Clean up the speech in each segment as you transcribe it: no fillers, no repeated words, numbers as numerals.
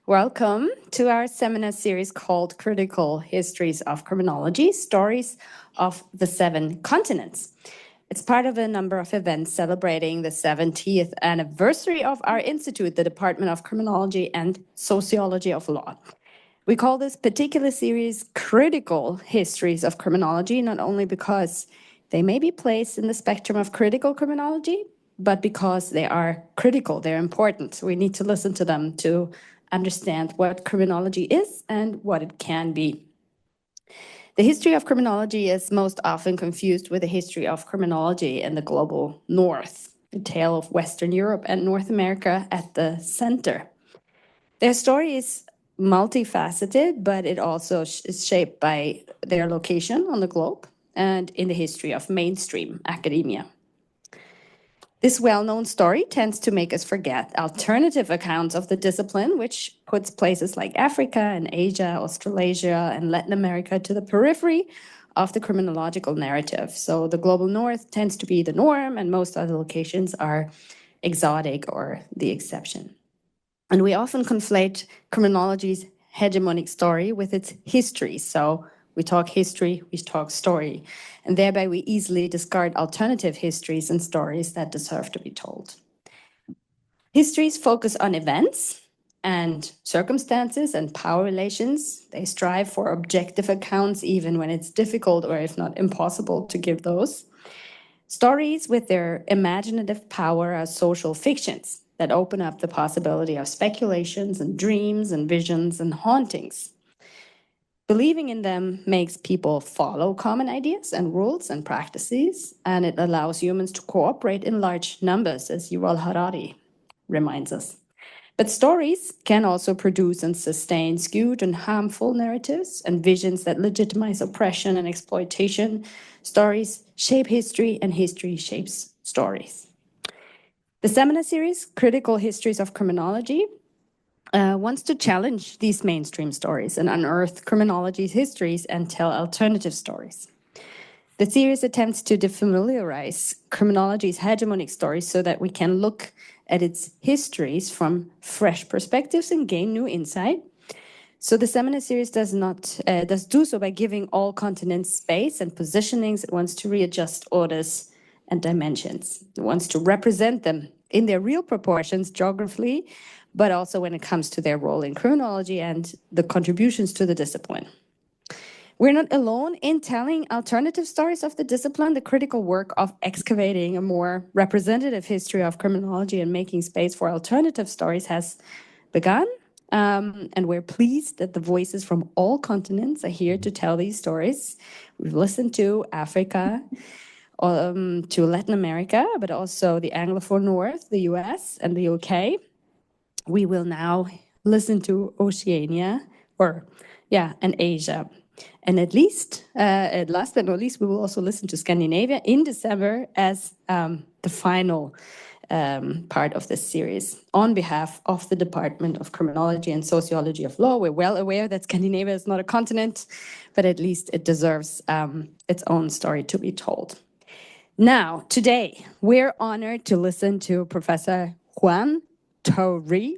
Welcome to our seminar series called Critical Histories of Criminology, Stories of the Seven Continents. It's part of a number of events celebrating the 70th anniversary of our institute, the Department of Criminology and Sociology of Law. We call this particular series Critical Histories of Criminology, not only because they may be placed in the spectrum of critical criminology, but because they are critical, they're important. We need to listen to them to understand what criminology is and what it can be. The history of criminology is most often confused with the history of criminology in the global north, the tale of Western Europe and North America at the center. Their story is multifaceted, but it also is shaped by their location on the globe and in the history of mainstream academia. This well-known story tends to make us forget alternative accounts of the discipline, which puts places like Africa and Asia, Australasia, and Latin America to the periphery of the criminological narrative. So the global north tends to be the norm, and most other locations are exotic or the exception. And we often conflate criminology's hegemonic story with its history. So we talk history, we talk story, and thereby we easily discard alternative histories and stories that deserve to be told. Histories focus on events and circumstances and power relations. They strive for objective accounts even when it's difficult or if not impossible to give those. Stories with their imaginative power are social fictions that open up the possibility of speculations and dreams and visions and hauntings. Believing in them makes people follow common ideas and rules and practices, and it allows humans to cooperate in large numbers, as Yuval Harari reminds us. But stories can also produce and sustain skewed and harmful narratives and visions that legitimize oppression and exploitation. Stories shape history, and history shapes stories. The seminar series, Critical Histories of Criminology, wants to challenge these mainstream stories and unearth criminology's histories and tell alternative stories. The series attempts to defamiliarize criminology's hegemonic stories so that we can look at its histories from fresh perspectives and gain new insight. So the seminar series does do so by giving all continents space and positionings. It wants to readjust orders and dimensions. It wants to represent them in their real proportions geographically, but also when it comes to their role in criminology and the contributions to the discipline. We're not alone in telling alternative stories of the discipline. The critical work of excavating a more representative history of criminology and making space for alternative stories has begun. And we're pleased that the voices from all continents are here to tell these stories. We've listened to Africa, to Latin America, but also the Anglophone North, the US, and the UK. We will now listen to Oceania, and Asia. And last but not least, we will also listen to Scandinavia in December as the final part of this series on behalf of the Department of Criminology and Sociology of Law. We're well aware that Scandinavia is not a continent, but at least it deserves its own story to be told. Now, today, we're honored to listen to Professor Juan Tauri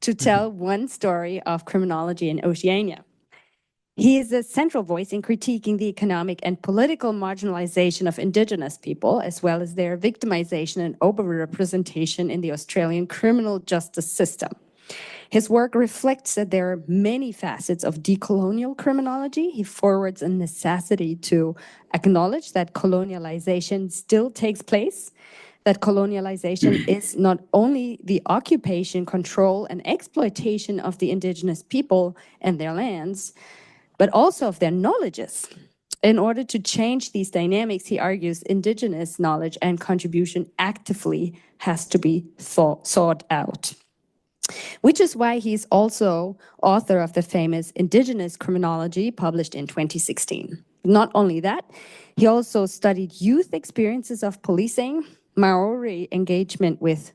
to tell one story of criminology in Oceania. He is a central voice in critiquing the economic and political marginalization of Indigenous people, as well as their victimization and overrepresentation in the Australian criminal justice system. His work reflects that there are many facets of decolonial criminology. He forwards a necessity to acknowledge that colonialization still takes place, that colonialization is not only the occupation, control, and exploitation of the Indigenous people and their lands, but also of their knowledges. In order to change these dynamics, he argues Indigenous knowledge and contribution actively has to be sought out. Which is why he's also author of the famous Indigenous Criminology, published in 2016. Not only that, he also studied youth experiences of policing, Maori engagement with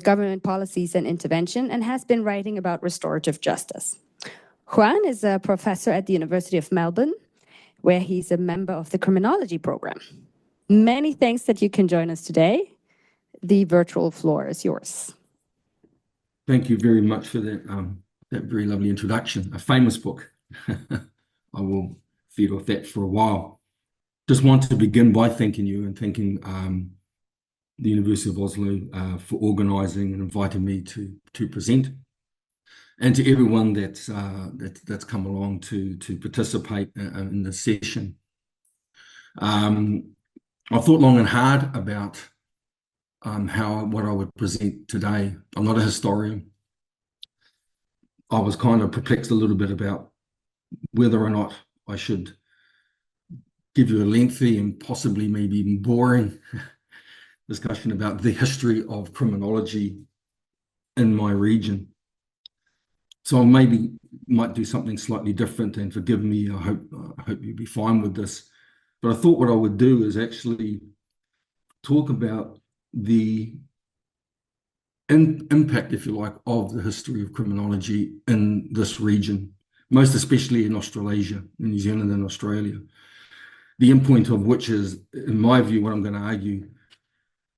government policies and intervention, and has been writing about restorative justice. Juan is a professor at the University of Melbourne, where he's a member of the Criminology program. Many thanks that you can join us today. The virtual floor is yours. Thank you very much for that very lovely introduction. A famous book. I will feed off that for a while. Just want to begin by thanking you and thanking the University of Oslo for organising and inviting me to present, and to everyone that's come along to participate in this session. I thought long and hard about what I would present today. I'm not a historian. I was kind of perplexed a little bit about whether or not I should give you a lengthy and possibly maybe even boring discussion about the history of criminology in my region. So I maybe might do something slightly different, and forgive me, I hope you'll be fine with this. But I thought what I would do is actually talk about the impact, if you like, of the history of criminology in this region, most especially in Australasia, in New Zealand and Australia. The end point of which is, in my view, what I'm going to argue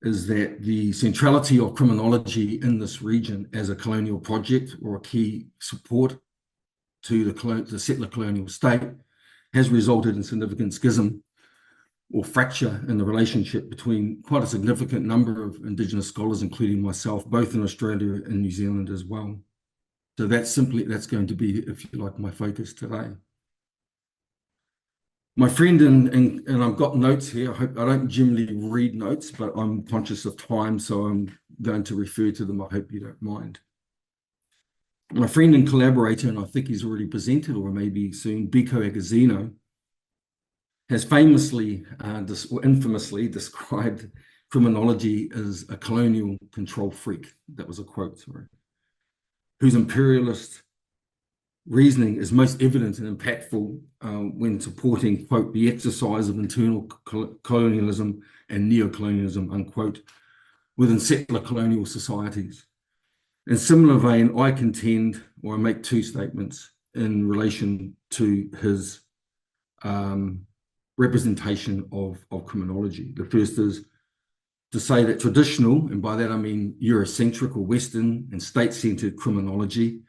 is that the centrality of criminology in this region as a colonial project or a key support to the settler colonial state has resulted in significant schism or fracture in the relationship between quite a significant number of Indigenous scholars, including myself, both in Australia and New Zealand as well. So that's going to be, if you like, my focus today. My friend, and I've got notes here. I don't generally read notes, but I'm conscious of time, so I'm going to refer to them. I hope you don't mind. My friend and collaborator, and I think he's already presented, or maybe soon, Biko Agazino, has famously or infamously described criminology as a colonial control freak. That was a quote, sorry. Whose imperialist reasoning is most evident and impactful when supporting, quote, the exercise of internal colonialism and neocolonialism, unquote, within settler colonial societies. In similar vein, I contend, or I make two statements in relation to his representation of criminology. The first is to say that traditional, and by that I mean Eurocentric or Western and state-centered criminology,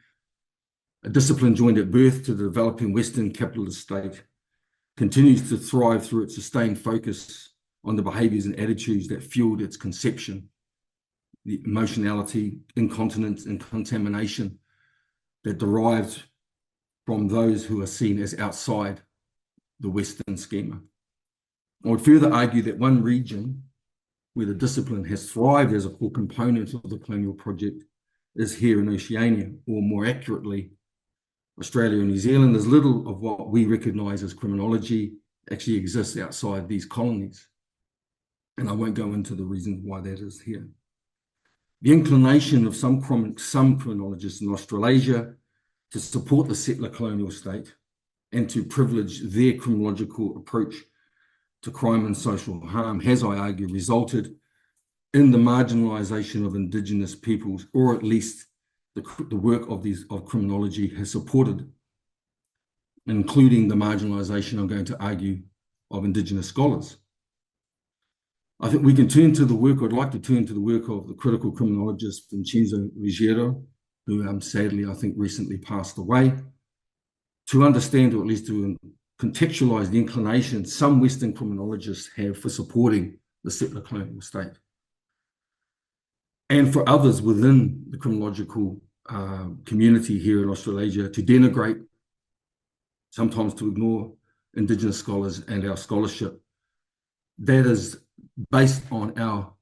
a discipline joined at birth to the developing Western capitalist state, continues to thrive through its sustained focus on the behaviors and attitudes that fueled its conception, the emotionality, incontinence, and contamination that derived from those who are seen as outside the Western schema. I would further argue that one region where the discipline has thrived as a core component of the colonial project is here in Oceania, or more accurately, Australia and New Zealand. There's little of what we recognise as criminology actually exists outside these colonies. And I won't go into the reasons why that is here. The inclination of some criminologists in Australasia to support the settler colonial state and to privilege their criminological approach to crime and social harm has, I argue, resulted in the marginalisation of Indigenous peoples, or at least the work of criminology has supported, including the marginalisation, I'm going to argue, of Indigenous scholars. I think we can turn to the work, I'd like to turn to the work of the critical criminologist Vincenzo Ruggiero, who sadly, I think, recently passed away, to understand, or at least to contextualise the inclination some Western criminologists have for supporting the settler colonial state, and for others within the criminological community here in Australasia to denigrate, sometimes to ignore Indigenous scholars and our scholarship that is based on our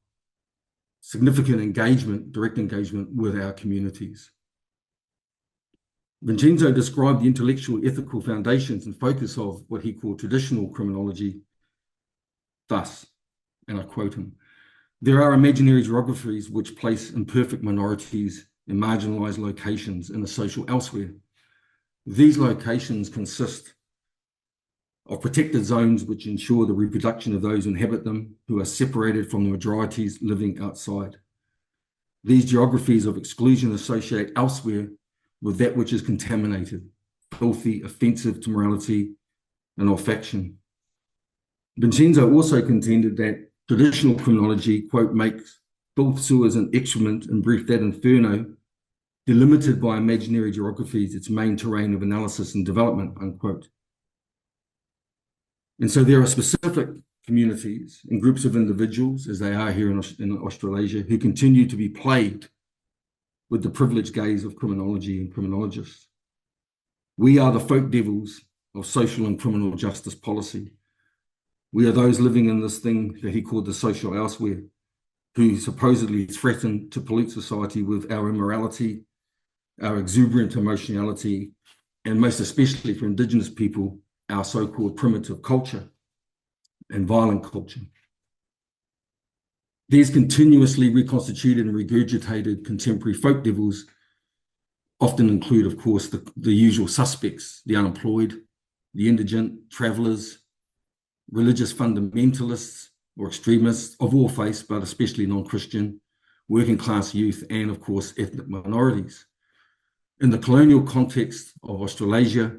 significant engagement, direct engagement with our communities. Vincenzo described the intellectual, ethical foundations and focus of what he called traditional criminology thus, and I quote him, "There are imaginary geographies which place imperfect minorities in marginalized locations in the social elsewhere. These locations consist of protected zones which ensure the reproduction of those who inhabit them, who are separated from the majorities living outside. These geographies of exclusion associate elsewhere with that which is contaminated, filthy, offensive to morality and olfaction." Vincenzo also contended that traditional criminology, quote, makes filth, sewers, and excrement, and brief, that inferno delimited by imaginary geographies, its main terrain of analysis and development, unquote. And so there are specific communities and groups of individuals, as they are here in Australasia, who continue to be plagued with the privileged gaze of criminology and criminologists. We are the folk devils of social and criminal justice policy. We are those living in this thing that he called the social elsewhere, who supposedly threaten to pollute society with our immorality, our exuberant emotionality, and most especially for Indigenous people, our so-called primitive culture and violent culture. These continuously reconstituted and regurgitated contemporary folk devils often include, of course, the usual suspects: the unemployed, the indigent, travellers, religious fundamentalists or extremists of all faiths, but especially non-Christian, working class youth, and of course, ethnic minorities. In the colonial context of Australasia,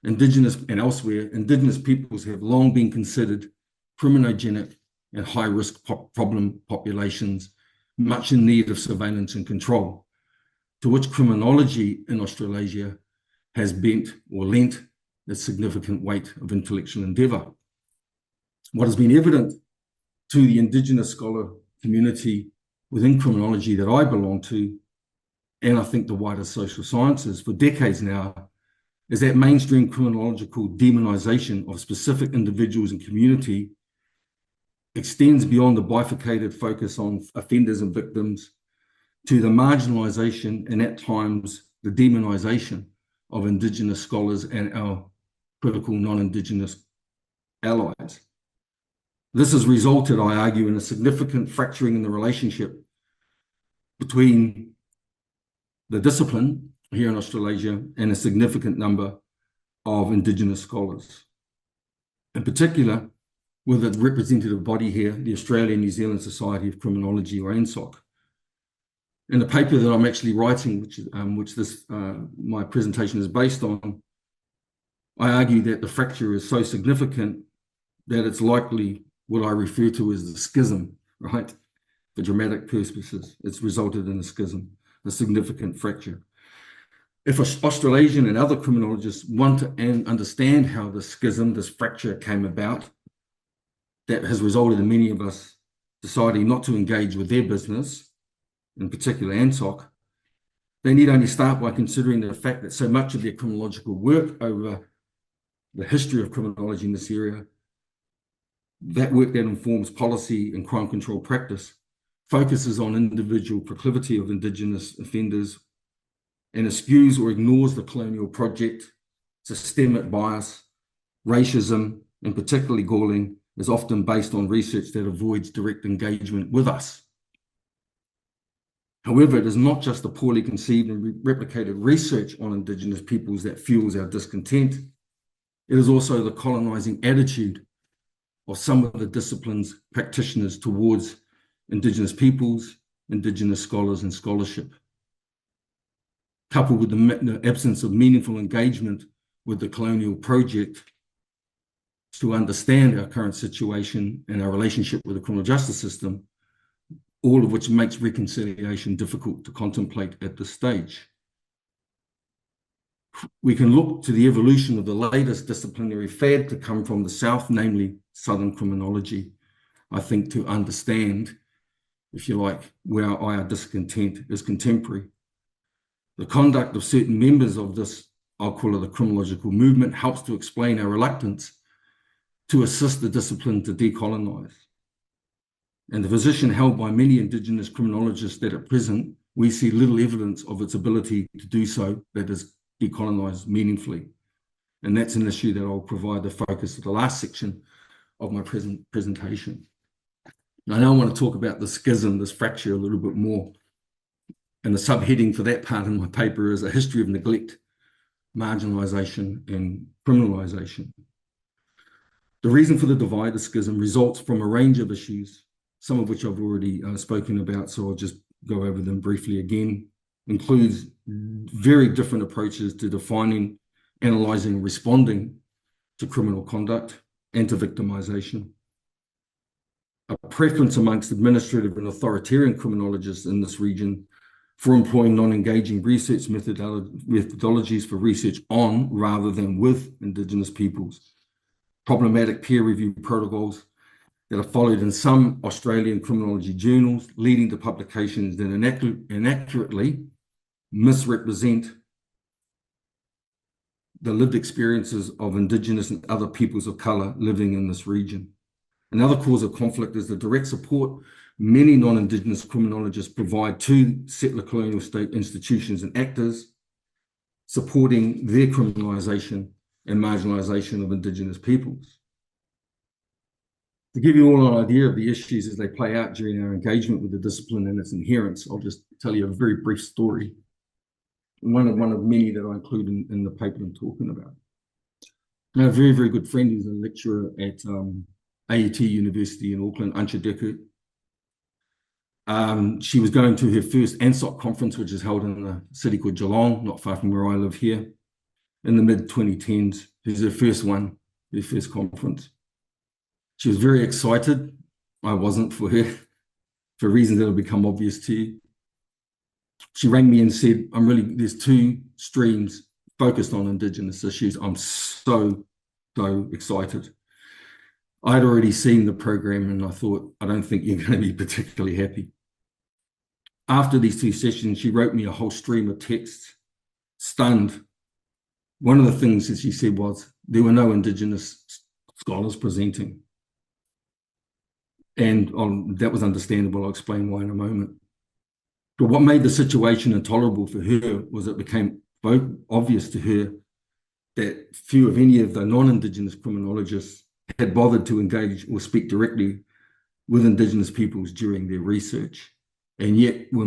Indigenous and elsewhere, Indigenous peoples have long been considered criminogenic and high-risk problem populations, much in need of surveillance and control, to which criminology in Australasia has bent or lent a significant weight of intellectual endeavour. What has been evident to the Indigenous scholar community within criminology that I belong to, and I think the wider social sciences for decades now, is that mainstream criminological demonisation of specific individuals and community extends beyond the bifurcated focus on offenders and victims to the marginalisation and at times the demonisation of Indigenous scholars and our critical non-Indigenous allies. This has resulted, I argue, in a significant fracturing in the relationship between the discipline here in Australasia and a significant number of Indigenous scholars. In particular, with a representative body here, the Australian New Zealand Society of Criminology, or ANSOC. In the paper that I'm actually writing, which this my presentation is based on, I argue that the fracture is so significant that it's likely what I refer to as the schism, right? For dramatic purposes, it's resulted in a schism, a significant fracture. If Australasian and other criminologists want to understand how the schism, this fracture came about, that has resulted in many of us deciding not to engage with their business, in particular ANSOC, they need only start by considering the fact that so much of their criminological work over the history of criminology in this area, that work that informs policy and crime control practice, focuses on individual proclivity of Indigenous offenders and eschews or ignores the colonial project, systemic bias, racism, and particularly galling, is often based on research that avoids direct engagement with us. However, it is not just the poorly conceived and replicated research on Indigenous peoples that fuels our discontent. It is also the colonizing attitude of some of the discipline's practitioners towards Indigenous peoples, Indigenous scholars, and scholarship, coupled with the absence of meaningful engagement with the colonial project to understand our current situation and our relationship with the criminal justice system, all of which makes reconciliation difficult to contemplate at this stage. We can look to the evolution of the latest disciplinary fad to come from the South, namely Southern criminology, I think, to understand, if you like, where our discontent is contemporary. The conduct of certain members of this, I'll call it the criminological movement, helps to explain our reluctance to assist the discipline to decolonize. And the position held by many Indigenous criminologists that at present we see little evidence of its ability to do so, that is, decolonize meaningfully. And that's an issue that I'll provide the focus of the last section of my presentation. And I now want to talk about the schism, this fracture, a little bit more. And the subheading for that part in my paper is A History of Neglect, Marginalisation and Criminalisation. The reason for the divide, the schism, results from a range of issues, some of which I've already spoken about, so I'll just go over them briefly again. Includes very different approaches to defining, analysing, and responding to criminal conduct and to victimisation. A preference amongst administrative and authoritarian criminologists in this region for employing non-engaging research methodologies for research on rather than with Indigenous peoples, problematic peer review protocols that are followed in some Australian criminology journals, leading to publications that inaccurately misrepresent the lived experiences of Indigenous and other peoples of colour living in this region. Another cause of conflict is the direct support many non-Indigenous criminologists provide to settler colonial state institutions and actors, supporting their criminalisation and marginalisation of Indigenous peoples. To give you all an idea of the issues as they play out during our engagement with the discipline and its adherents, I'll just tell you a very brief story. One of many that I include in the paper I'm talking about. I have a very, very good friend who's a lecturer at AET University in Auckland, Ancha Deku. She was going to her first ANSOC conference, which is held in a city called Geelong, not far from where I live here, in the mid-2010s. It was her first one, her first conference. She was very excited. I wasn't, for her, for reasons that will become obvious to you. She rang me and said, there's two streams focused on Indigenous issues. I'm so excited. I'd already seen the program and I thought, I don't think you're going to be particularly happy. After these two sessions, she wrote me a whole stream of texts, stunned. One of the things that she said was, there were no Indigenous scholars presenting. And that was understandable. I'll explain why in a moment. But what made the situation intolerable for her was it became obvious to her that few, if any, of the non-Indigenous criminologists had bothered to engage or speak directly with Indigenous peoples during their research, and yet were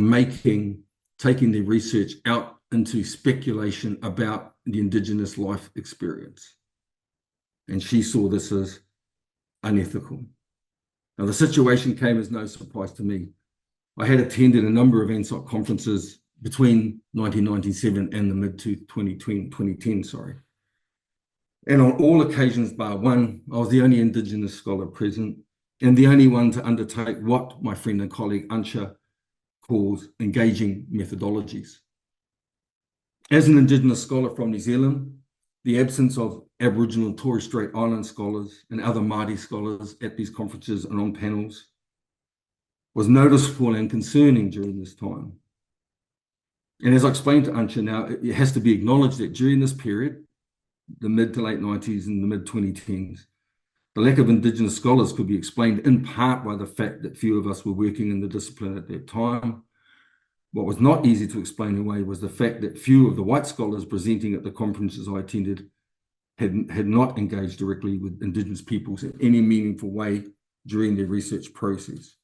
taking their research out into speculation about the Indigenous life experience. And she saw this as unethical. Now, the situation came as no surprise to me. I had attended a number of ANSOC conferences between 1997 and the mid-2010, And on all occasions bar one, I was the only Indigenous scholar present and the only one to undertake what my friend and colleague Ancha calls engaging methodologies. As an Indigenous scholar from New Zealand, the absence of Aboriginal and Torres Strait Island scholars and other Māori scholars at these conferences and on panels was noticeable and concerning during this time. And as I explained to Ancha now, it has to be acknowledged that during this period, the mid to late 90s and the mid 2010s, the lack of Indigenous scholars could be explained in part by the fact that few of us were working in the discipline at that time. What was not easy to explain away was the fact that few of the white scholars presenting at the conferences I attended had not engaged directly with Indigenous peoples in any meaningful way during their research process.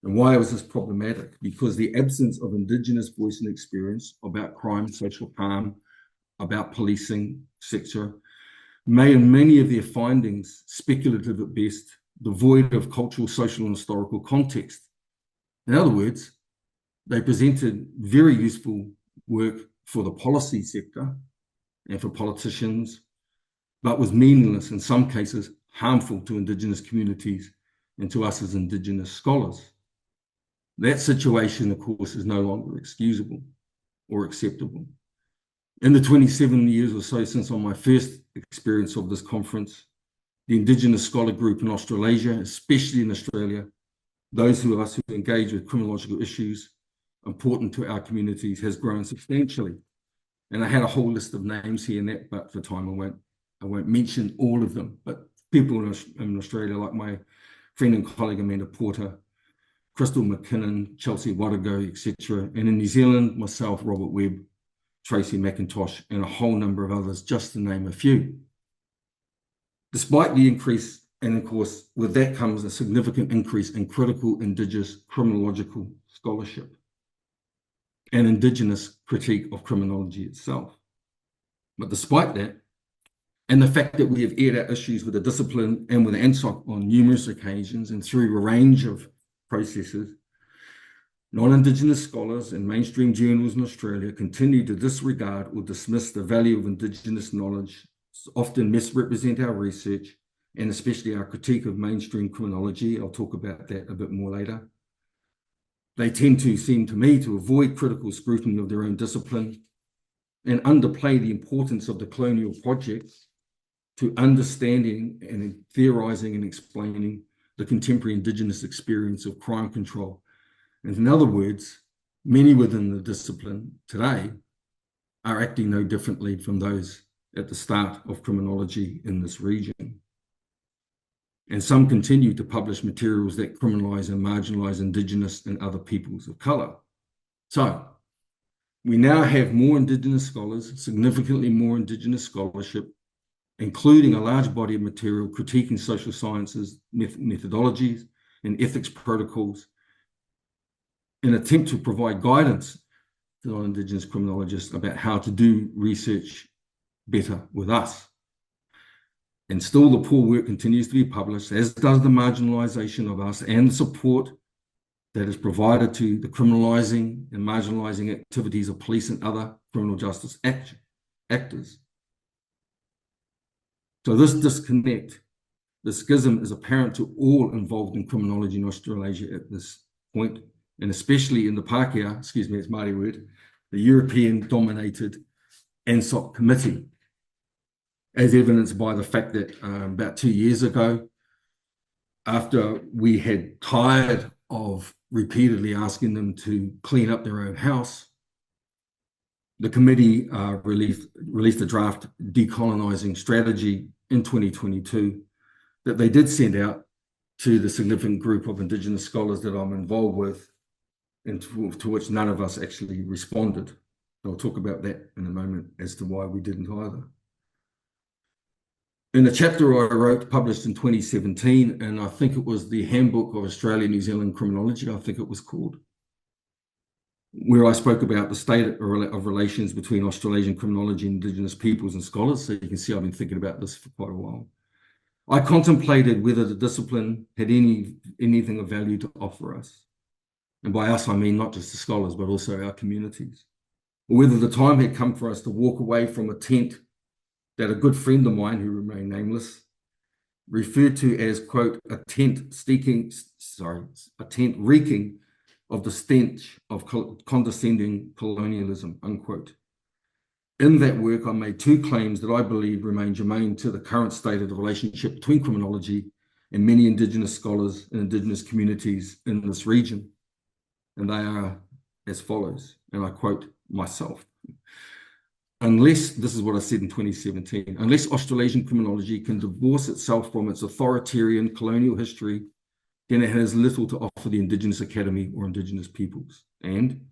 And why was this problematic? Because the absence of Indigenous voice and experience about crime, social harm, about policing, etc., made many of their findings speculative at best, devoid of cultural, social, and historical context. In other words, they presented very useful work for the policy sector and for politicians, but was meaningless, in some cases, harmful to Indigenous communities and to us as Indigenous scholars. That situation, of course, is no longer excusable or acceptable. In the 27 years or so since on my first experience of this conference, the Indigenous scholar group in Australasia, especially in Australia, those of us who engage with criminological issues important to our communities, has grown substantially. And I had a whole list of names here and that, but for time I won't mention all of them. But people in Australia, like my friend and colleague Amanda Porter, Crystal McKinnon, Chelsea Wadago, etc. And in New Zealand, myself, Robert Webb, Tracy McIntosh, and a whole number of others, just to name a few. Despite the increase, and of course, with that comes a significant increase in critical Indigenous criminological scholarship and Indigenous critique of criminology itself. But despite that, and the fact that we have aired our issues with the discipline and with ANSOC on numerous occasions and through a range of processes, non-Indigenous scholars and mainstream journals in Australia continue to disregard or dismiss the value of Indigenous knowledge, often misrepresent our research, and especially our critique of mainstream criminology. I'll talk about that a bit more later. They tend to seem to me to avoid critical scrutiny of their own discipline and underplay the importance of the colonial project to understanding and theorizing and explaining the contemporary Indigenous experience of crime control. And in other words, many within the discipline today are acting no differently from those at the start of criminology in this region. And some continue to publish materials that criminalize and marginalize Indigenous and other peoples of color. So we now have more Indigenous scholars, significantly more Indigenous scholarship, including a large body of material critiquing social sciences, methodologies, and ethics protocols, in an attempt to provide guidance to non-Indigenous criminologists about how to do research better with us. And still the poor work continues to be published, as does the marginalization of us and the support that is provided to the criminalizing and marginalizing activities of police and other criminal justice actors. So this disconnect, the schism, is apparent to all involved in criminology in Australasia at this point, and especially in the Pākehā, excuse me, it's Māori word, the European-dominated ANSOC committee, as evidenced by the fact that about 2 years ago, after we had tired of repeatedly asking them to clean up their own house, the committee released a draft decolonizing strategy in 2022 that they did send out to the significant group of Indigenous scholars that I'm involved with, and to which none of us actually responded. I'll talk about that in a moment as to why we didn't either. In a chapter I wrote, published in 2017, and I think it was the Handbook of Australia-New Zealand Criminology, I think it was called, where I spoke about the state of relations between Australasian criminology and Indigenous peoples and scholars. So you can see I've been thinking about this for quite a while. I contemplated whether the discipline had anything of value to offer us. And by us, I mean not just the scholars, but also our communities. Or whether the time had come for us to walk away from a tent that a good friend of mine, who remained nameless, referred to as, quote, a tent reeking of the stench of condescending colonialism, unquote. In that work, I made two claims that I believe remain germane to the current state of the relationship between criminology and many Indigenous scholars and Indigenous communities in this region. And they are as follows, and I quote myself. Unless, this is what I said in 2017, unless Australasian criminology can divorce itself from its authoritarian colonial history, then it has little to offer the Indigenous Academy or Indigenous peoples. And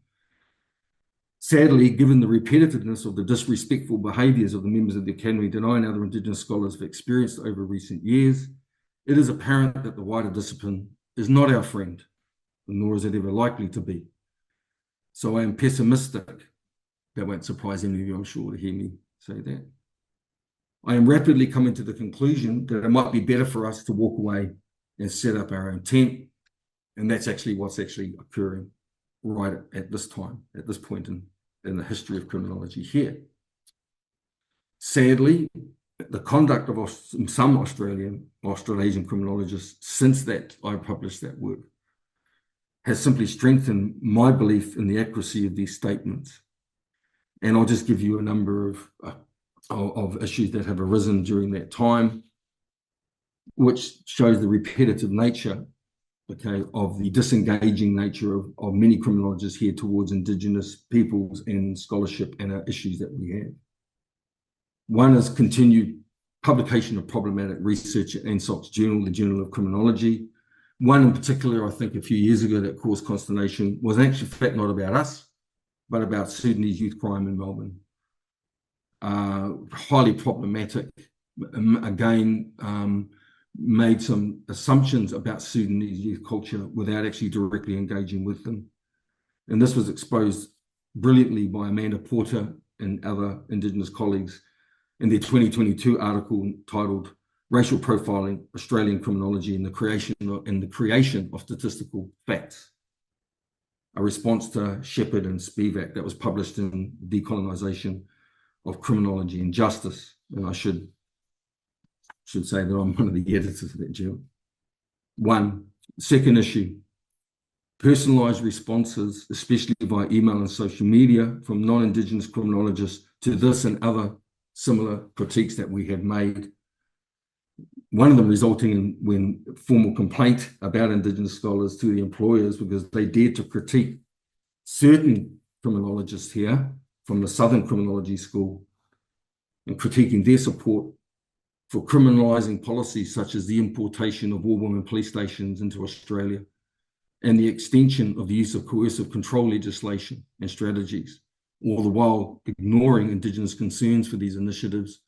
sadly, given the repetitiveness of the disrespectful behaviours of the members of the Academy denying other Indigenous scholars have experienced over recent years, it is apparent that the wider discipline is not our friend, nor is it ever likely to be. So I am pessimistic. That won't surprise any of you, I'm sure, to hear me say that. I am rapidly coming to the conclusion that it might be better for us to walk away and set up our own tent. And that's actually what's actually occurring right at this time, at this point in the history of criminology here. Sadly, the conduct of some Australasian criminologists since that I published that work has simply strengthened my belief in the accuracy of these statements. And I'll just give you a number of issues that have arisen during that time, which shows the repetitive nature, okay, of the disengaging nature of many criminologists here towards Indigenous peoples and scholarship and our issues that we have. One is continued publication of problematic research at ANSOC's journal, the Journal of Criminology. One in particular, I think a few years ago, that caused consternation was actually, in fact, not about us, but about Sudanese youth crime in Melbourne. Highly problematic, again, made some assumptions about Sudanese youth culture without actually directly engaging with them. And this was exposed brilliantly by Amanda Porter and other Indigenous colleagues in their 2022 article titled Racial Profiling, Australian Criminology and the Creation of Statistical Facts, a response to Shepherd and Spivak that was published in Decolonisation of Criminology and Justice. And I should say that I'm one of the editors of that journal. Second issue, personalized responses, especially via email and social media, from non-Indigenous criminologists to this and other similar critiques that we have made. One of them resulting in formal complaint about Indigenous scholars to the employers because they dared to critique certain criminologists here from the Southern Criminology School and critiquing their support for criminalising policies such as the importation of all-women police stations into Australia and the extension of the use of coercive control legislation and strategies, all the while ignoring Indigenous concerns for these initiatives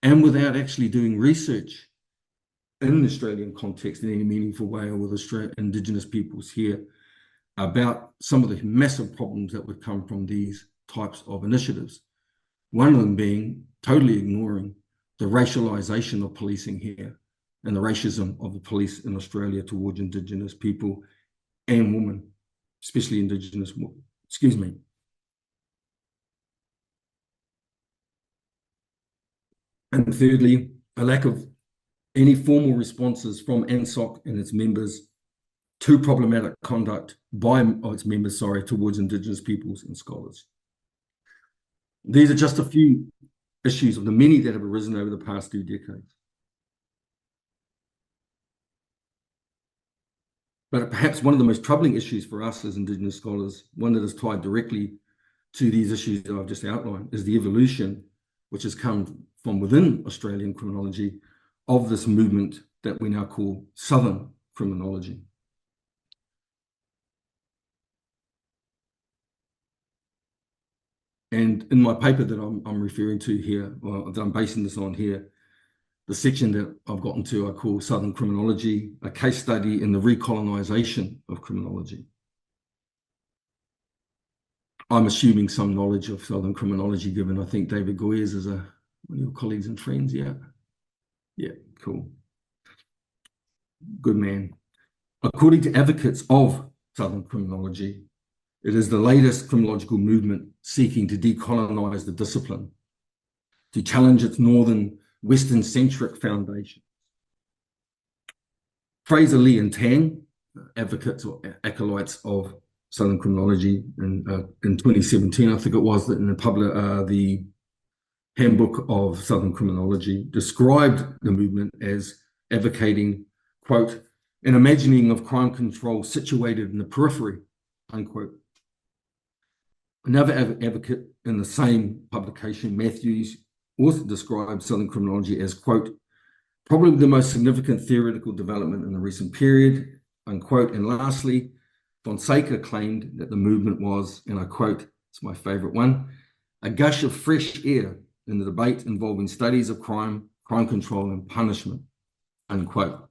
and without actually doing research in the Australian context in any meaningful way or with Indigenous peoples here about some of the massive problems that would come from these types of initiatives. One of them being totally ignoring the racialisation of policing here and the racism of the police in Australia towards Indigenous people and women, especially Indigenous women. Excuse me. And thirdly, a lack of any formal responses from ANSOC and its members to problematic conduct by its members, towards Indigenous peoples and scholars. These are just a few issues of the many that have arisen over the past 2 decades. But perhaps one of the most troubling issues for us as Indigenous scholars, one that is tied directly to these issues that I've just outlined, is the evolution which has come from within Australian criminology of this movement that we now call Southern Criminology. And in my paper that I'm referring to here, or that I'm basing this on here, the section that I've gotten to I call Southern Criminology, a case study in the recolonisation of criminology. I'm assuming some knowledge of Southern criminology, given I think David Goyers is one of your colleagues and friends, yeah? Yeah, cool. Good man. According to advocates of Southern criminology, it is the latest criminological movement seeking to decolonise the discipline, to challenge its northern Western-centric foundation. Fraser, Lee and Tang, advocates or acolytes of Southern criminology in 2017, I think it was, in the Handbook of Southern Criminology, described the movement as advocating, quote, an imagining of crime control situated in the periphery, unquote. Another advocate in the same publication, Matthews, also described Southern criminology as, quote, probably the most significant theoretical development in the recent period, unquote. And lastly, Fonseca claimed that the movement was, and I quote, it's my favorite one, a gush of fresh air in the debate involving studies of crime, crime control, and punishment, unquote.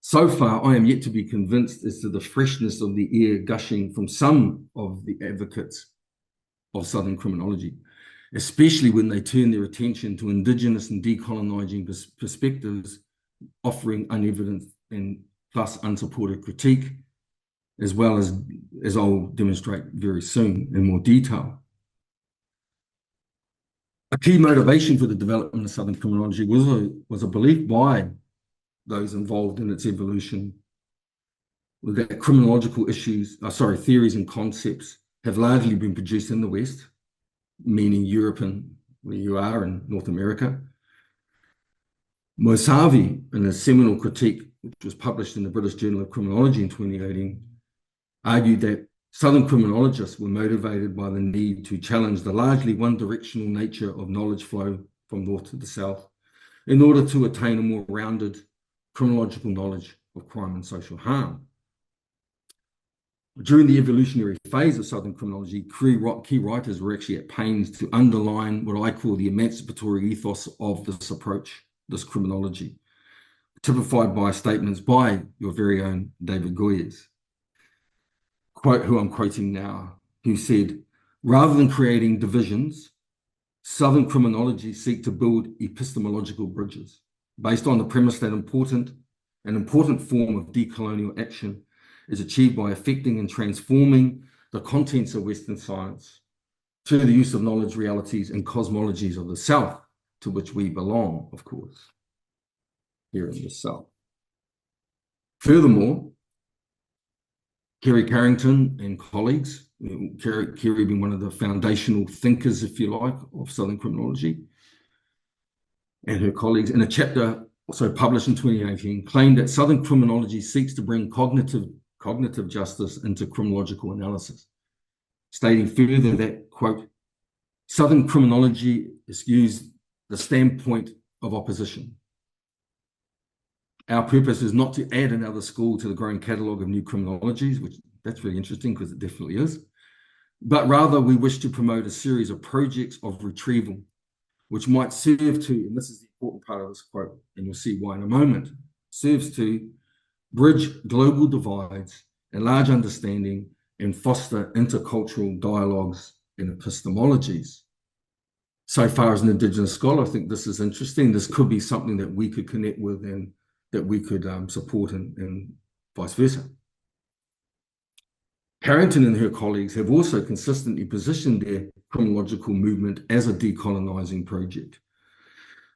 So far, I am yet to be convinced as to the freshness of the air gushing from some of the advocates of Southern criminology, especially when they turn their attention to Indigenous and decolonising perspectives, offering unevidenced and thus unsupported critique, as well as I'll demonstrate very soon in more detail. A key motivation for the development of Southern criminology was a belief by those involved in its evolution that criminological theories and concepts have largely been produced in the West, meaning Europe and where you are in North America. Mosavi, in a seminal critique, which was published in the British Journal of Criminology in 2018, argued that Southern criminologists were motivated by the need to challenge the largely one-directional nature of knowledge flow from north to the south in order to attain a more rounded criminological knowledge of crime and social harm. During the evolutionary phase of Southern criminology, key writers were actually at pains to underline what I call the emancipatory ethos of this approach, this criminology, typified by statements by your very own David Goyers, who I'm quoting now, who said, rather than creating divisions, Southern criminology seek to build epistemological bridges based on the premise that an important form of decolonial action is achieved by affecting and transforming the contents of Western science through the use of knowledge, realities, and cosmologies of the South, to which we belong, of course, here in the South. Furthermore, Kerry Carrington and colleagues, Kerry being one of the foundational thinkers, if you like, of Southern criminology, and her colleagues, in a chapter also published in 2018, claimed that Southern criminology seeks to bring cognitive justice into criminological analysis, stating further that, quote, Southern criminology eschews the standpoint of opposition. Our purpose is not to add another school to the growing catalogue of new criminologies, which that's really interesting because it definitely is, but rather we wish to promote a series of projects of retrieval, which might serve to, and this is the important part of this quote, and you'll see why in a moment, serves to bridge global divides, enlarge understanding, and foster intercultural dialogues and epistemologies. So far as an Indigenous scholar, I think this is interesting. This could be something that we could connect with and that we could support and vice versa. Carrington and her colleagues have also consistently positioned their criminological movement as a decolonizing project.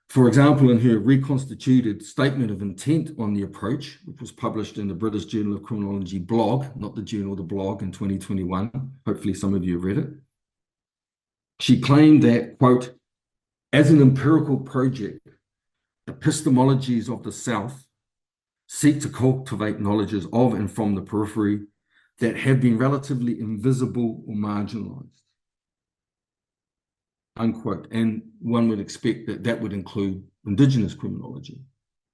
For example, in her reconstituted statement of intent on the approach, which was published in the British Journal of Criminology blog, not the journal, the blog, in 2021, hopefully some of you have read it, she claimed that, quote, as an empirical project, epistemologies of the South seek to cultivate knowledges of and from the periphery that have been relatively invisible or marginalized, unquote. And one would expect that that would include Indigenous criminology,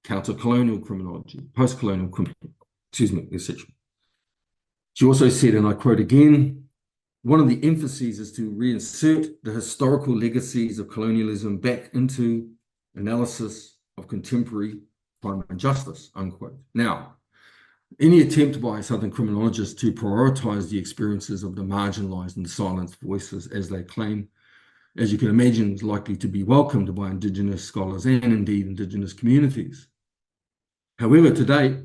counter-colonial criminology, post-colonial criminology, etc. She also said, and I quote again, one of the emphases is to reinsert the historical legacies of colonialism back into analysis of contemporary crime and justice, unquote. Now, any attempt by Southern criminologists to prioritize the experiences of the marginalized and silenced voices, as they claim, as you can imagine, is likely to be welcomed by Indigenous scholars and indeed Indigenous communities. However, to date,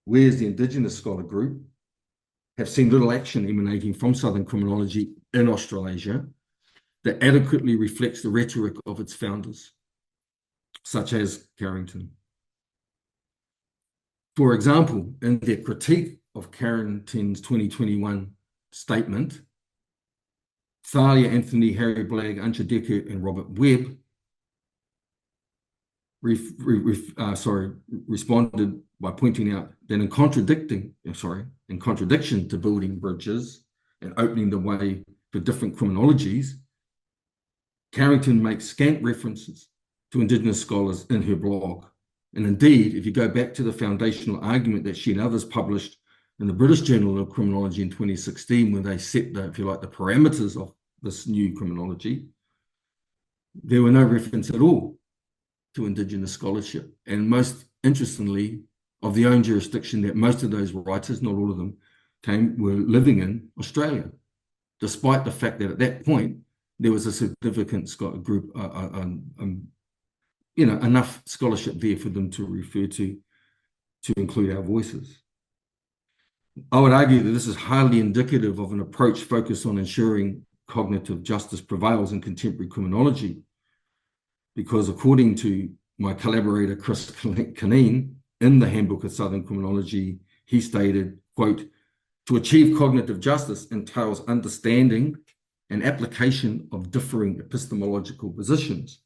we as the Indigenous scholar group have seen little action emanating from Southern criminology in Australasia that adequately reflects the rhetoric of its founders, such as Carrington. For example, in their critique of Carrington's 2021 statement, Thalia Anthony, Harry Blagg, Ancha Deckert, and Robert Webb responded by pointing out that in contradiction to building bridges and opening the way for different criminologies, Carrington makes scant references to Indigenous scholars in her blog. And indeed, if you go back to the foundational argument that she and others published in the British Journal of Criminology in 2016, when they set the, if you like, the parameters of this new criminology, there were no reference at all to Indigenous scholarship. And most interestingly, of the own jurisdiction that most of those writers, not all of them, were living in Australia, despite the fact that at that point, there was a significant group, enough scholarship there for them to refer to include our voices. I would argue that this is highly indicative of an approach focused on ensuring cognitive justice prevails in contemporary criminology, because according to my collaborator, Chris Kineen, in the Handbook of Southern Criminology, he stated, quote, to achieve cognitive justice entails understanding and application of differing epistemological positions.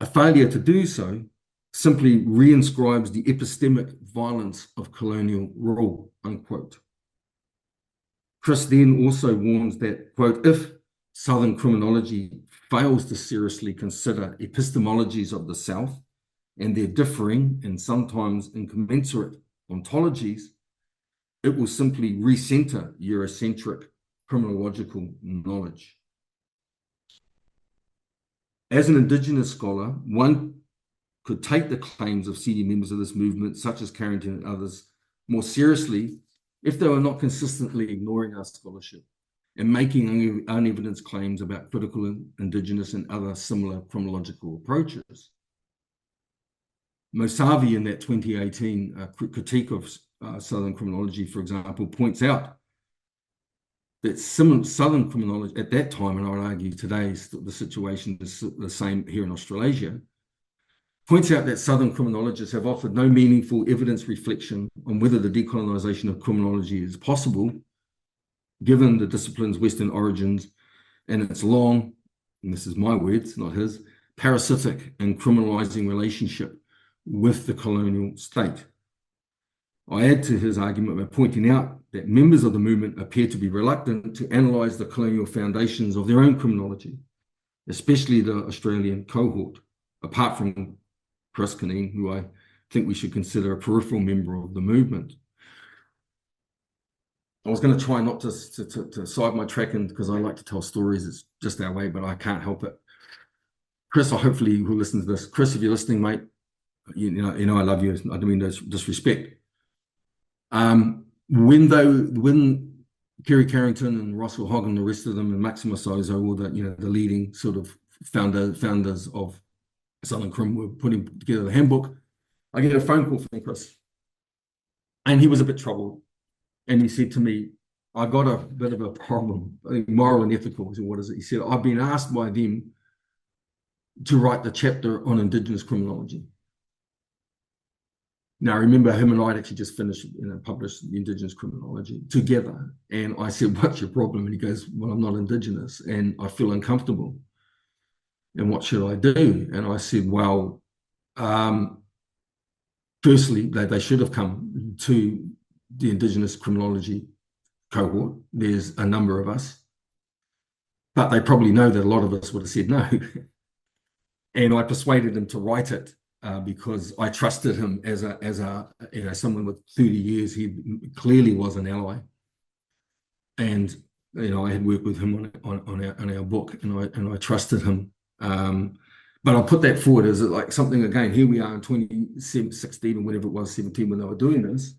A failure to do so simply reinscribes the epistemic violence of colonial rule, unquote. Chris then also warns that, quote, if Southern criminology fails to seriously consider epistemologies of the South and their differing and sometimes incommensurate ontologies, it will simply recenter Eurocentric criminological knowledge. As an Indigenous scholar, one could take the claims of senior members of this movement, such as Carrington and others, more seriously if they were not consistently ignoring our scholarship and making unevidenced claims about critical Indigenous and other similar chronological approaches. Mosavi, in that 2018 critique of Southern criminology, for example, points out that Southern criminology at that time, and I would argue today the situation is the same here in Australasia, points out that Southern criminologists have offered no meaningful evidence reflection on whether the decolonization of criminology is possible, given the discipline's Western origins and its long, and this is my words, not his, parasitic and criminalizing relationship with the colonial state. I add to his argument by pointing out that members of the movement appear to be reluctant to analyze the colonial foundations of their own criminology, especially the Australian cohort, apart from Chris Kineen, who I think we should consider a peripheral member of the movement. I was going to try not to side my track in because I like to tell stories. It's just our way, but I can't help it. Chris, I hopefully who listens to this. Chris, if you're listening, mate, you know I love you. I don't mean disrespect. When Kerry Carrington and Russell Hogg and the rest of them and Maximus Ozo, all the the leading sort of founders of Southern Crim were putting together the handbook, I get a phone call from Chris, and he was a bit troubled. And he said to me, I got a bit of a problem, I think moral and ethical. So what is it? He said, I've been asked by them to write the chapter on Indigenous criminology. Now, remember, him and I had actually just finished, published the Indigenous criminology together. And I said, what's your problem? And he goes, well, I'm not Indigenous and I feel uncomfortable. And what should I do? And I said, well, firstly, they should have come to the Indigenous criminology cohort. There's a number of us, but they probably know that a lot of us would have said no. And I persuaded him to write it because I trusted him as someone with 30 years. He clearly was an ally, and I had worked with him on our book, and I trusted him. But I'll put that forward as like something, again, here we are in 2016 or whatever it was, 17, when they were doing this.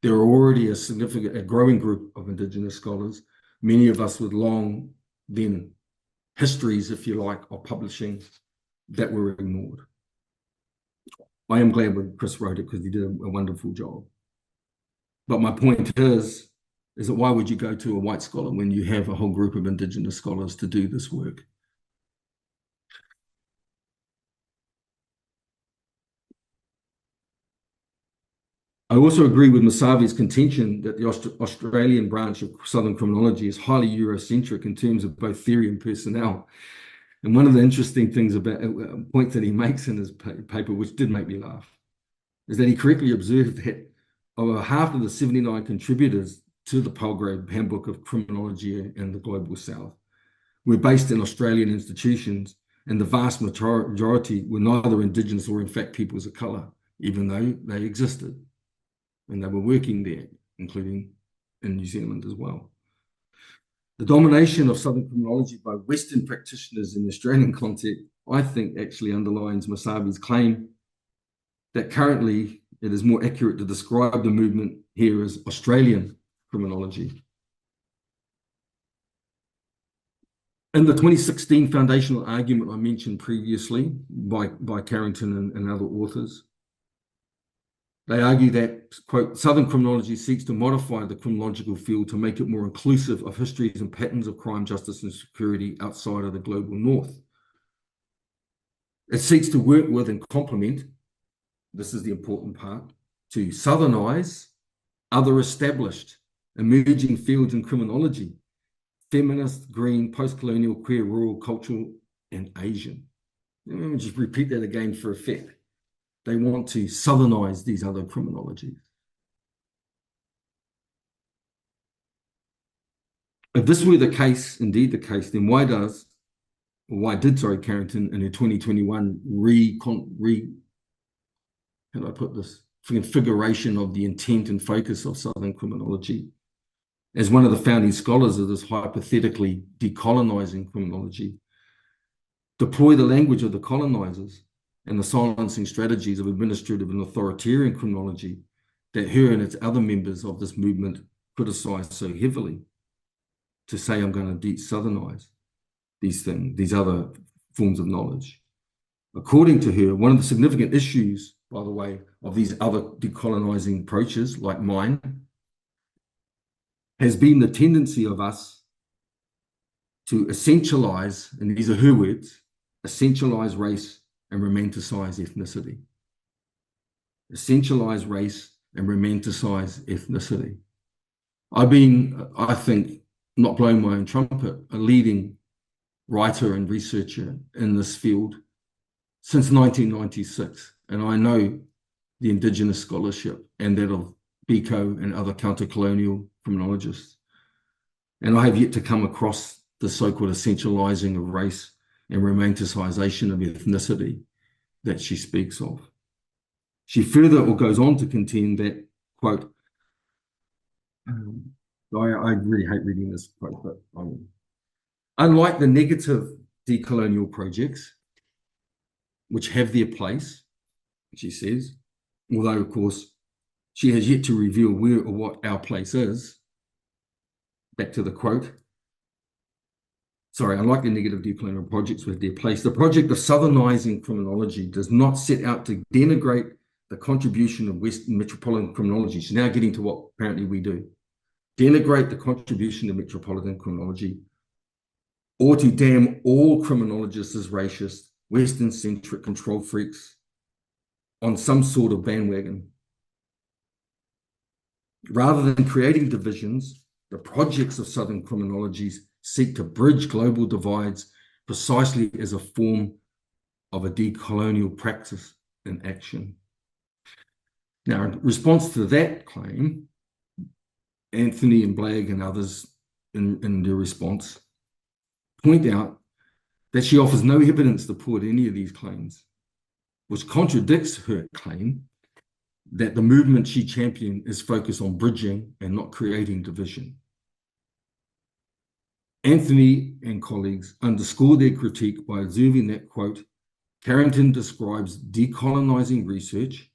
There are already a growing group of Indigenous scholars, many of us with long then histories, if you like, of publishing that were ignored. I am glad when Chris wrote it because he did a wonderful job. But my point is that why would you go to a white scholar when you have a whole group of Indigenous scholars to do this work? I also agree with Masavi's contention that the Australian branch of Southern criminology is highly Eurocentric in terms of both theory and personnel. And one of the interesting things about points that he makes in his paper, which did make me laugh, is that he correctly observed that over half of the 79 contributors to the Palgrave Handbook of Criminology and the Global South were based in Australian institutions, and the vast majority were neither Indigenous or, in fact, peoples of colour, even though they existed. And they were working there, including in New Zealand as well. The domination of Southern criminology by Western practitioners in the Australian context, I think, actually underlines Masavi's claim that currently it is more accurate to describe the movement here as Australian criminology. In the 2016 foundational argument I mentioned previously by Carrington and other authors, they argue that, quote, Southern criminology seeks to modify the criminological field to make it more inclusive of histories and patterns of crime, justice, and security outside of the global north. It seeks to work with and complement, this is the important part, to southernize other established emerging fields in criminology: feminist, green, post-colonial, queer, rural, cultural, and Asian. Let me just repeat that again for effect. They want to southernize these other criminologies. If this were the case, indeed the case, then why did Carrington in her 2021 how do I put this, configuration of the intent and focus of Southern criminology as one of the founding scholars of this hypothetically decolonizing criminology, deploy the language of the colonizers and the silencing strategies of administrative and authoritarian criminology that her and its other members of this movement criticized so heavily, to say I'm going to de-southernize these things, these other forms of knowledge. According to her, one of the significant issues, by the way, of these other decolonizing approaches, like mine, has been the tendency of us to essentialize, and these are her words, essentialize race and romanticize ethnicity. Essentialize race and romanticize ethnicity. I've been, I think, not blowing my own trumpet, a leading writer and researcher in this field since 1996. And I know the Indigenous scholarship and that of Biko and other counter-colonial criminologists. And I have yet to come across the so-called essentializing of race and romanticization of ethnicity that she speaks of. She further or goes on to contend that, quote, I really hate reading this quote, but unlike the negative decolonial projects, which have their place, she says, although, of course, she has yet to reveal where or what our place is, back to the quote, unlike the negative decolonial projects with their place, the project of southernizing criminology does not set out to denigrate the contribution of Western metropolitan criminology. So now getting to what apparently we do. Denigrate the contribution of metropolitan criminology, or to damn all criminologists as racist, Western-centric control freaks on some sort of bandwagon. Rather than creating divisions, the projects of Southern criminologies seek to bridge global divides precisely as a form of a decolonial practice in action. Now, in response to that claim, Anthony and Blagg and others in their response point out that she offers no evidence to support any of these claims, which contradicts her claim that the movement she championed is focused on bridging and not creating division. Anthony and colleagues underscore their critique by observing that, quote, Carrington describes decolonizing research,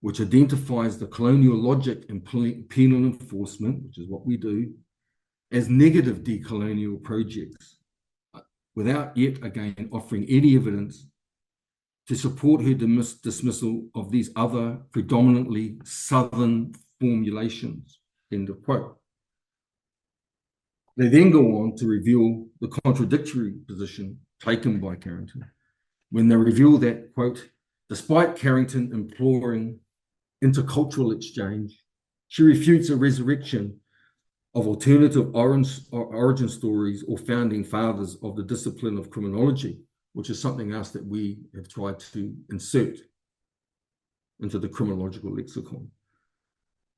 which identifies the colonial logic in penal enforcement, which is what we do, as negative decolonial projects, without yet again offering any evidence to support her dismissal of these other predominantly Southern formulations, end of quote. They then go on to reveal the contradictory position taken by Carrington when they reveal that, quote, despite Carrington imploring intercultural exchange, she refutes a resurrection of alternative origin stories or founding fathers of the discipline of criminology, which is something else that we have tried to insert into the criminological lexicon.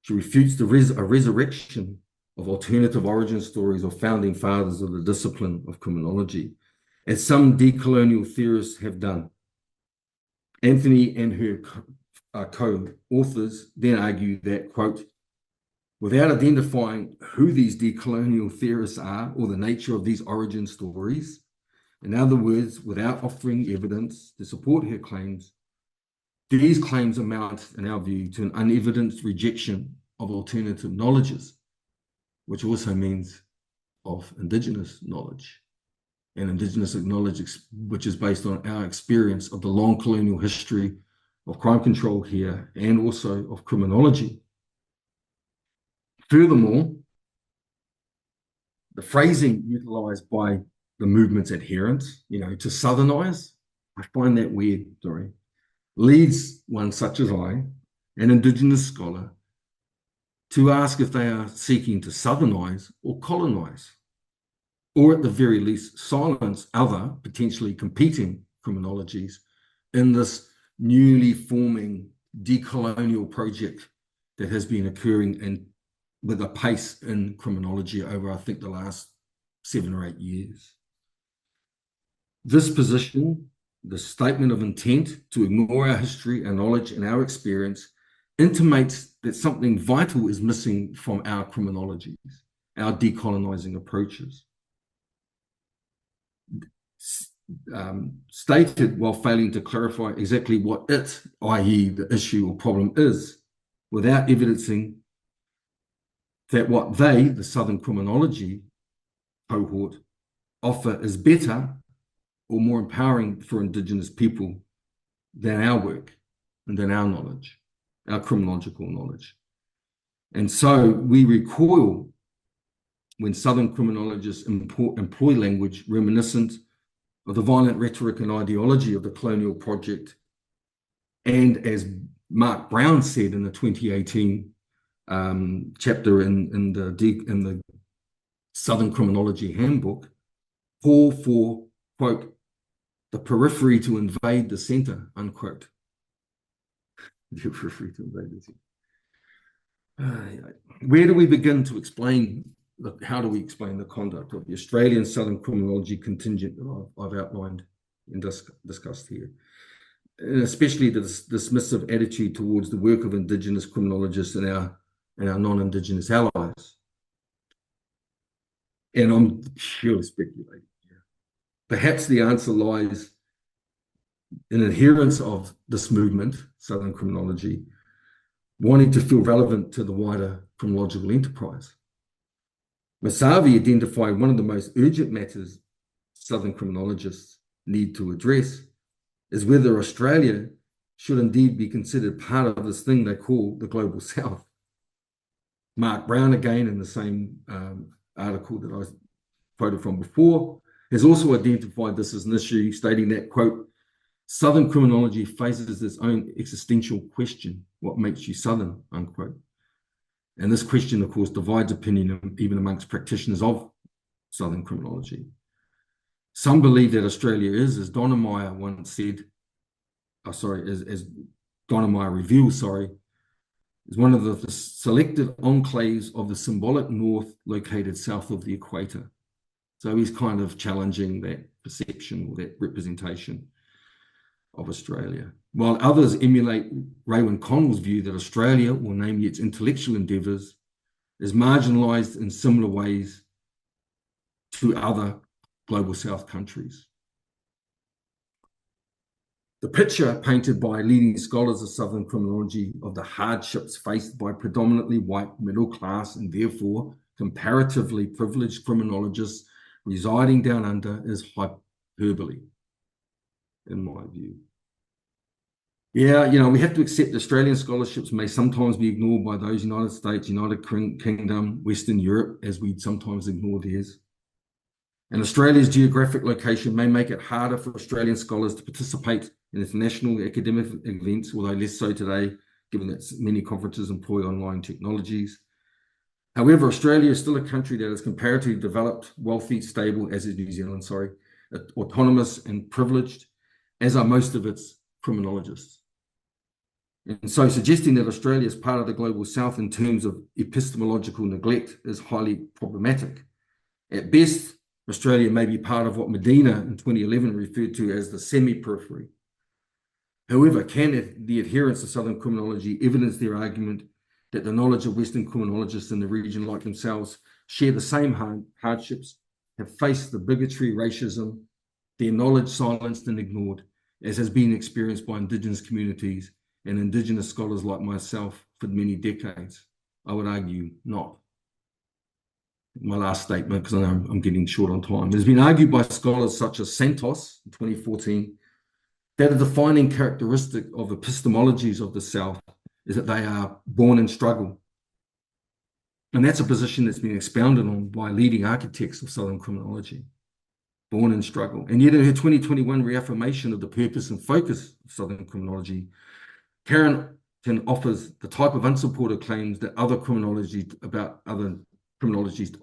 She refutes a resurrection of alternative origin stories or founding fathers of the discipline of criminology, as some decolonial theorists have done. Anthony and her co-authors then argue that, quote, without identifying who these decolonial theorists are or the nature of these origin stories, in other words, without offering evidence to support her claims, these claims amount, in our view, to an unevidenced rejection of alternative knowledges, which also means of Indigenous knowledge, and Indigenous knowledge which is based on our experience of the long colonial history of crime control here and also of criminology. Furthermore, the phrasing utilized by the movement's adherents, to southernize, I find that weird, leads one such as I, an Indigenous scholar, to ask if they are seeking to southernize or colonize, or at the very least silence other potentially competing criminologies in this newly forming decolonial project that has been occurring with a pace in criminology over, I think, the last 7 or 8 years. This position, the statement of intent to ignore our history, our knowledge, and our experience intimates that something vital is missing from our criminologies, our decolonizing approaches. Stated while failing to clarify exactly what it, i.e. the issue or problem is, without evidencing that what they, the Southern criminology cohort, offer is better or more empowering for Indigenous people than our work and than our knowledge, our criminological knowledge. And so we recoil when Southern criminologists employ language reminiscent of the violent rhetoric and ideology of the colonial project. And as Mark Brown said in the 2018 chapter in the Southern Criminology Handbook, call for, quote, the periphery to invade the center, unquote. The periphery to invade the center. Where do we begin to explain, how do we explain the conduct of the Australian Southern Criminology contingent that I've outlined and discussed here? And especially the dismissive attitude towards the work of Indigenous criminologists and our non-Indigenous allies. And I'm purely speculating here. Perhaps the answer lies in adherence of this movement, Southern Criminology, wanting to feel relevant to the wider criminological enterprise. Masavi identified one of the most urgent matters Southern criminologists need to address is whether Australia should indeed be considered part of this thing they call the Global South. Mark Brown, again, in the same article that I quoted from before, has also identified this as an issue, stating that, quote, Southern criminology faces its own existential question, what makes you Southern, unquote. And this question, of course, divides opinion even amongst practitioners of Southern criminology. Some believe that Australia is, as Donnemeyer once said, as Donnemeyer reveals, is one of the selected enclaves of the symbolic north located south of the equator. So he's kind of challenging that perception or that representation of Australia. While others emulate Raewyn Connell's view that Australia, or namely its intellectual endeavours, is marginalised in similar ways to other Global South countries. The picture painted by leading scholars of Southern criminology of the hardships faced by predominantly white middle class and therefore comparatively privileged criminologists residing down under is hyperbole, in my view. Yeah, we have to accept Australian scholarships may sometimes be ignored by those United States, United Kingdom, Western Europe, as we sometimes ignore theirs. And Australia's geographic location may make it harder for Australian scholars to participate in international academic events, although less so today, given that many conferences employ online technologies. However, Australia is still a country that is comparatively developed, wealthy, stable, as is New Zealand, autonomous and privileged, as are most of its criminologists. And so suggesting that Australia is part of the Global South in terms of epistemological neglect is highly problematic. At best, Australia may be part of what Medina in 2011 referred to as the semi-periphery. However, can the adherents of Southern criminology evidence their argument that the knowledge of Western criminologists in the region, like themselves, share the same hardships, have faced the bigotry, racism, their knowledge silenced and ignored, as has been experienced by Indigenous communities and Indigenous scholars like myself for many decades? I would argue not. My last statement, because I know I'm getting short on time. It has been argued by scholars such as Santos in 2014 that a defining characteristic of epistemologies of the South is that they are born in struggle. And that's a position that's been expounded on by leading architects of Southern criminology, born in struggle. And yet in her 2021 reaffirmation of the purpose and focus of Southern criminology, Carrington offers the type of unsupported claims that other criminologies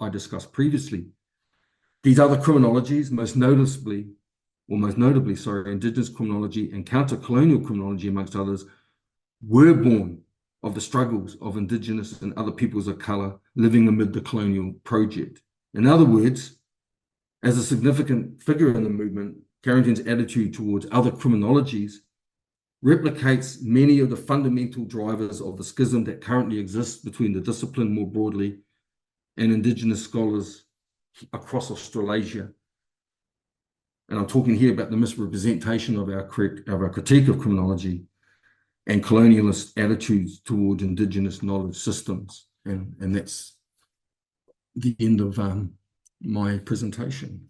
I discussed previously. These other criminologies, most notably, Indigenous criminology and counter-colonial criminology, amongst others, were born of the struggles of Indigenous and other peoples of colour living amid the colonial project. In other words, as a significant figure in the movement, Carrington's attitude towards other criminologies replicates many of the fundamental drivers of the schism that currently exists between the discipline more broadly and Indigenous scholars across Australasia. And I'm talking here about the misrepresentation of our critique of criminology and colonialist attitudes towards Indigenous knowledge systems. And that's the end of my presentation.